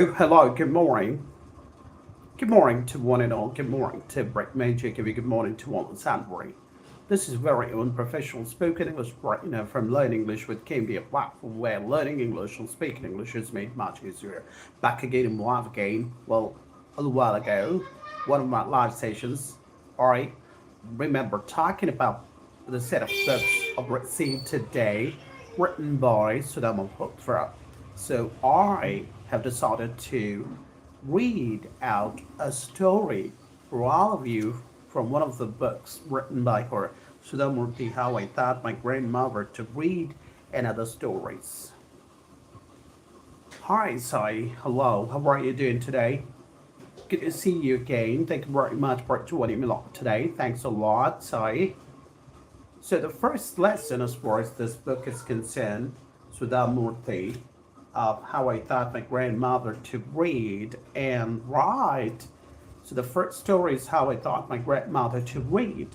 Hello, good morning. Good morning to one and all. Good morning to Brett Major. Good morning to all the Sandbury. This is very unprofessional spoken English from Learn English with KMD, a platform where learning English and speaking English is made much easier. Back again and live again. Well, a little while ago, one of my live sessions, I remember talking about the set of books I've received today, written by Sudama Hotra. So I have decided to read out a story for all of you from one of the books written by her, Sudamurti, How I Taught My Grandmother to Read and Other Stories. Hi, Sai. Hello. How are you doing today? Good to see you again. Thank you very much for joining me today. Thanks a lot, Sai. So the first lesson, as far as this book is concerned, Sudamurti, of how I taught my grandmother to read and write. So the first story is how I taught my grandmother to read.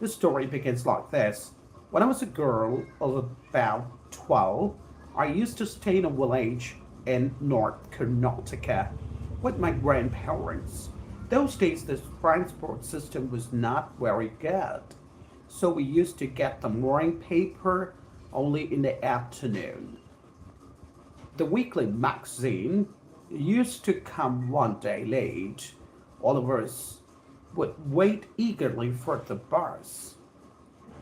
The story begins like this. When I was a girl of about 12, I used to stay in a village in North Karnataka with my grandparents. Those days, the transport system was not very good, so we used to get the morning paper only in the afternoon. The weekly magazine used to come one day late. All of us would wait eagerly for the bus,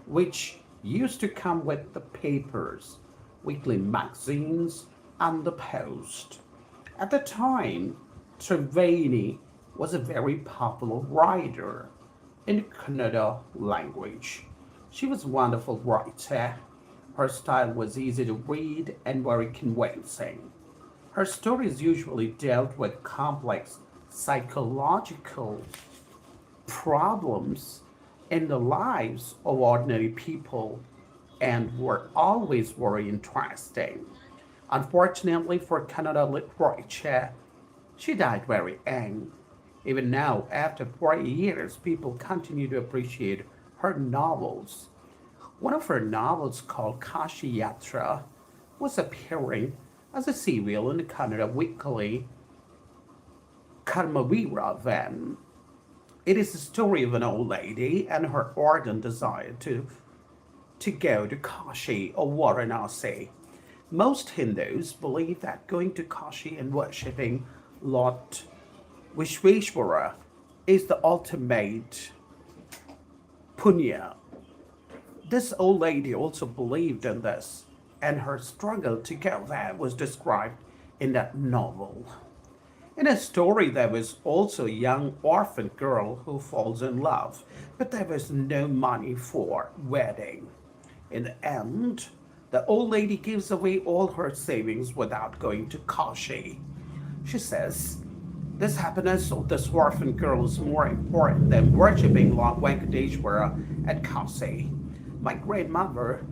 which used to come with the papers, weekly magazines, and the post. At the time, Triveni was a very popular writer in Kannada language. She was a wonderful writer. Her style was easy to read and very convincing. Her stories usually dealt with complex psychological problems in the lives of ordinary people and were always very interesting. Unfortunately for Kannada literature, she died very young. Even now, after 40 years, people continue to appreciate her novels. One of her novels, called Kashi Yatra, was appearing as a serial in the Kannada weekly Karmavira then. It is the story of an old lady and her ardent desire to go to Kashi or Varanasi. Most Hindus believe that going to Kashi and worshipping Lord Vishveshwara is the ultimate punya. This old lady also believed in this, and her struggle to get there was described in that novel. In a story, there was also a young orphan girl who falls in love, but there was no money for wedding. In the end, the old lady gives away all her savings without going to Kashi. She says, this happiness of this orphan girl is more important than worshipping Lord Venkateshwara at Kashi. My grandmother,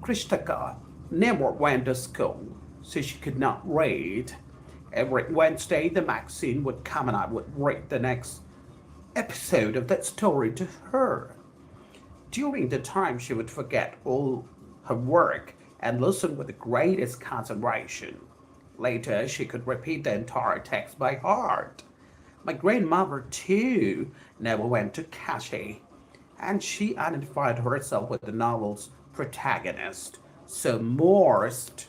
Krishtaka, never went to school, so she could not read. Every Wednesday, the magazine would come and I would read the next episode of that story to her. During the time, she would forget all her work and listen with the greatest concentration. Later, she could repeat the entire text by heart. My grandmother, too, never went to Kashi, and she identified herself with the novel's protagonist. So Morst,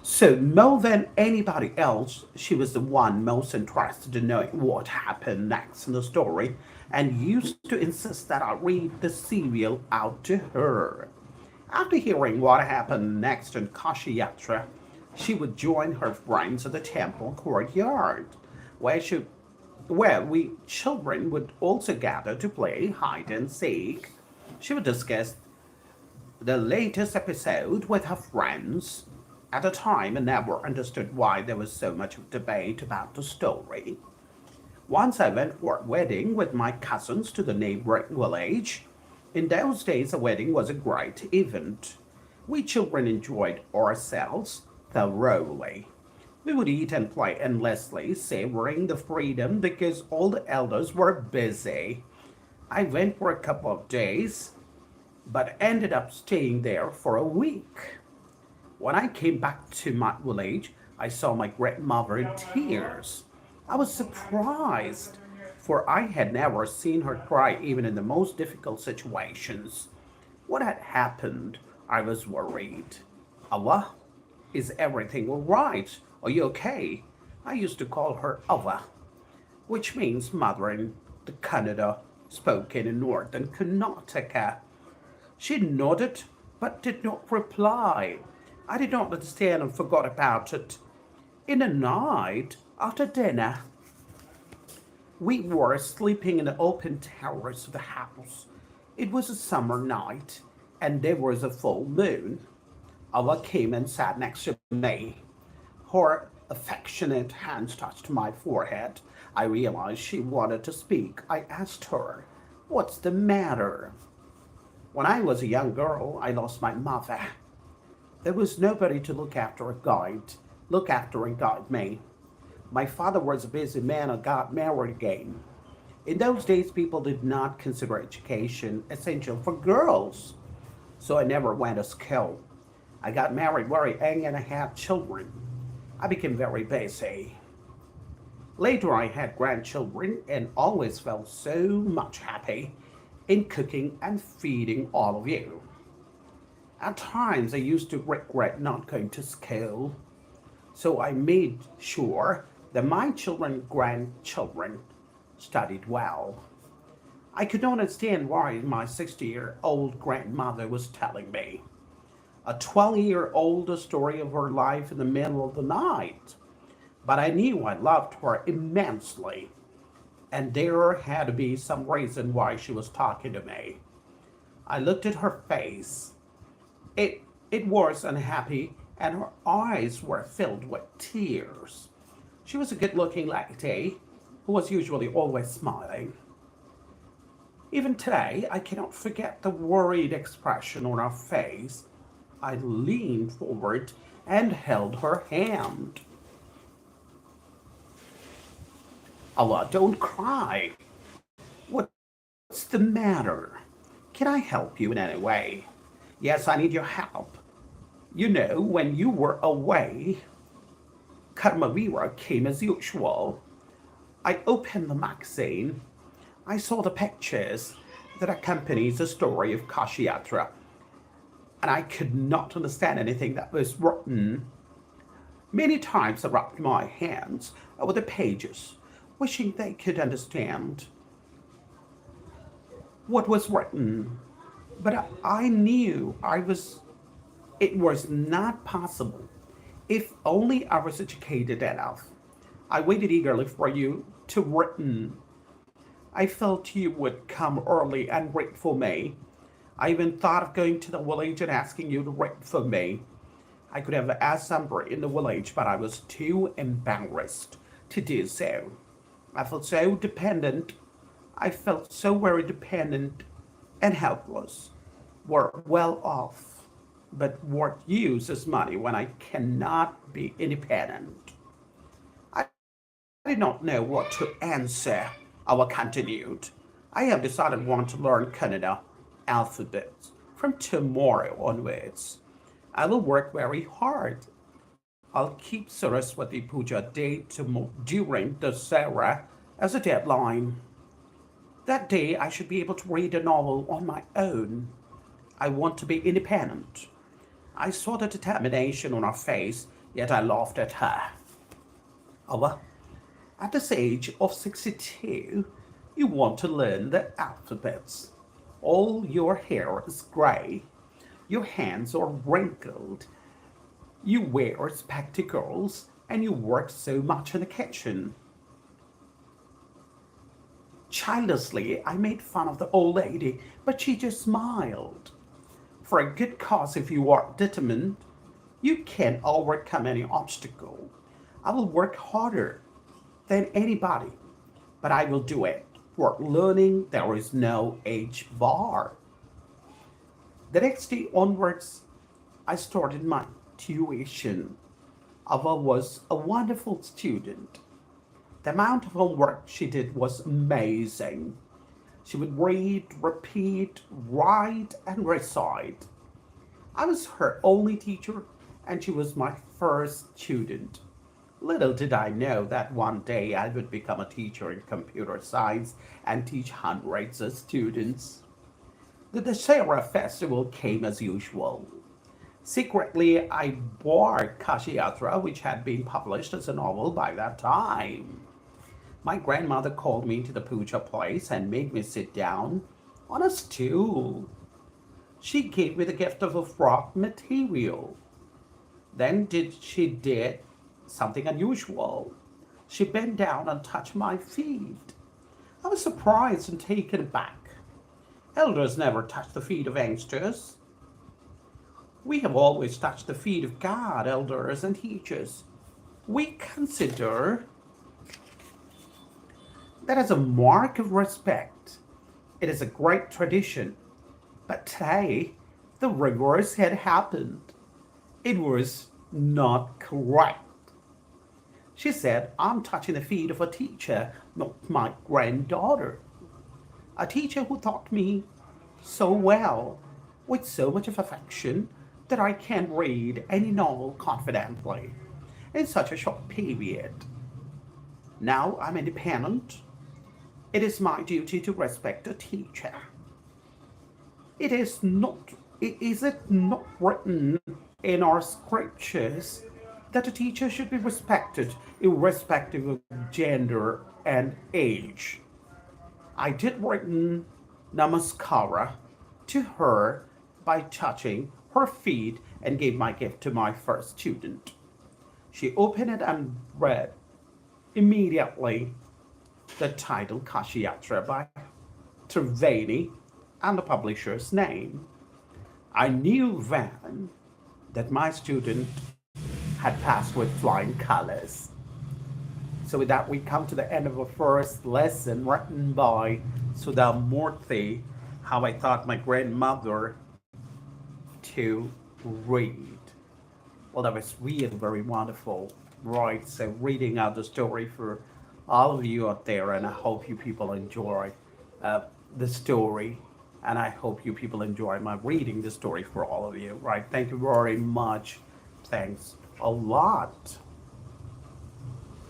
so more than anybody else, she was the one most interested in knowing what happened next in the story and used to insist that I read the serial out to her. After hearing what happened next in Kashi Yatra, she would join her friends at the temple courtyard, where she where we children would also gather to play hide and seek. She would discuss the latest episode with her friends. At the time, I never understood why there was so much debate about the story. Once I went for a wedding with my cousins to the neighboring village. In those days, a wedding was a great event. We children enjoyed ourselves thoroughly. We would eat and play endlessly, savoring the freedom because all the elders were busy. I went for a couple of days, but ended up staying there for a week. When I came back to my village, I saw my grandmother in tears. I was surprised, for I had never seen her cry even in the most difficult situations. What had happened? I was worried. Allah, is everything all right? Are you okay? I used to call her Allah, which means mother in the Kannada spoken in northern Karnataka. She nodded but did not reply. I did not understand and forgot about it. In the night, after dinner, we were sleeping in the open terrace of the house. It was a summer night, and there was a full moon. Allah came and sat next to me. Her affectionate hands touched my forehead. I realized she wanted to speak. I asked her, "What's the matter?" When I was a young girl, I lost my mother. There was nobody to look after and guide me. My father was a busy man and got married again. In those days, people did not consider education essential for girls, so I never went to school. I got married very young and I had children. I became very busy. Later, I had grandchildren and always felt so much happy in cooking and feeding all of you. At times, I used to regret not going to school, so I made sure that my children and grandchildren studied well. I could not understand why my 60-year-old grandmother was telling me a 12-year-old story of her life in the middle of the night. But I knew I loved her immensely, and there had to be some reason why she was talking to me. I looked at her face. It was unhappy, and her eyes were filled with tears. She was a good looking lady who was usually always smiling. Even today, I cannot forget the worried expression on her face. I leaned forward and held her hand. Allah, don't cry. What's the matter? Can I help you in any way? Yes, I need your help. When you were away, Karmavira came as usual. I opened the magazine. I saw the pictures that accompanies the story of Kashiyatra, and I could not understand anything that was written. Many times I rubbed my hands over the pages, wishing they could understand what was written. But I knew it was not possible. If only I was educated enough. I waited eagerly for you to written. I felt you would come early and read for me. I even thought of going to the village and asking you to read for me. I could have asked somebody in the village, but I was too embarrassed to do so. I felt so dependent. I felt so very dependent and helpless. We're well off, but what use is money when I cannot be independent? I did not know what to answer. Our continued. I have decided I want to learn Kannada alphabet from tomorrow onwards. I will work very hard. I'll keep Saraswati Puja day during the Dasara as a deadline. That day I should be able to read a novel on my own. I want to be independent. I saw the determination on her face, yet I laughed at her. Allah, at this age of 62, you want to learn the alphabets. All your hair is gray. Your hands are wrinkled. You wear spectacles and you work so much in the kitchen. Childishly, I made fun of the old lady, but she just smiled. For a good cause, if you are determined, you can overcome any obstacle. I will work harder than anybody, but I will do it. For learning, there is no age bar. The next day onwards, I started my tuition. Ava was a wonderful student. The amount of homework she did was amazing. She would read, repeat, write, and recite. I was her only teacher, and she was my first student. Little did I know that one day I would become a teacher in computer science and teach hundreds of students. The Dashera festival came as usual. Secretly, I bought Kashiyatra, which had been published as a novel by that time. My grandmother called me to the puja place and made me sit down on a stool. She gave me the gift of a frog material. Then she did something unusual. She bent down and touched my feet. I was surprised and taken aback. Elders never touch the feet of youngsters. We have always touched the feet of God, elders, and teachers. We consider that as a mark of respect. It is a great tradition. But today, the reverse had happened. It was not correct. She said, I'm touching the feet of a teacher, not my granddaughter. A teacher who taught me so well, with so much of affection, that I can read any novel confidently in such a short period. Now I'm independent. It is my duty to respect a teacher. It is not, is it not written in our scriptures that a teacher should be respected irrespective of gender and age? I did written namaskara to her by touching her feet and gave my gift to my first student. She opened it and read immediately the title Kashiyatra by Triveni and the publisher's name. I knew then that my student had passed with flying colors. So with that, we come to the end of the first lesson written by Sudha Murthy, how I taught my grandmother to read. Well, that was really very wonderful, right? So reading out the story for all of you out there, and I hope you people enjoy the story, and I hope you people enjoy my reading the story for all of you, right? Thank you very much. Thanks a lot.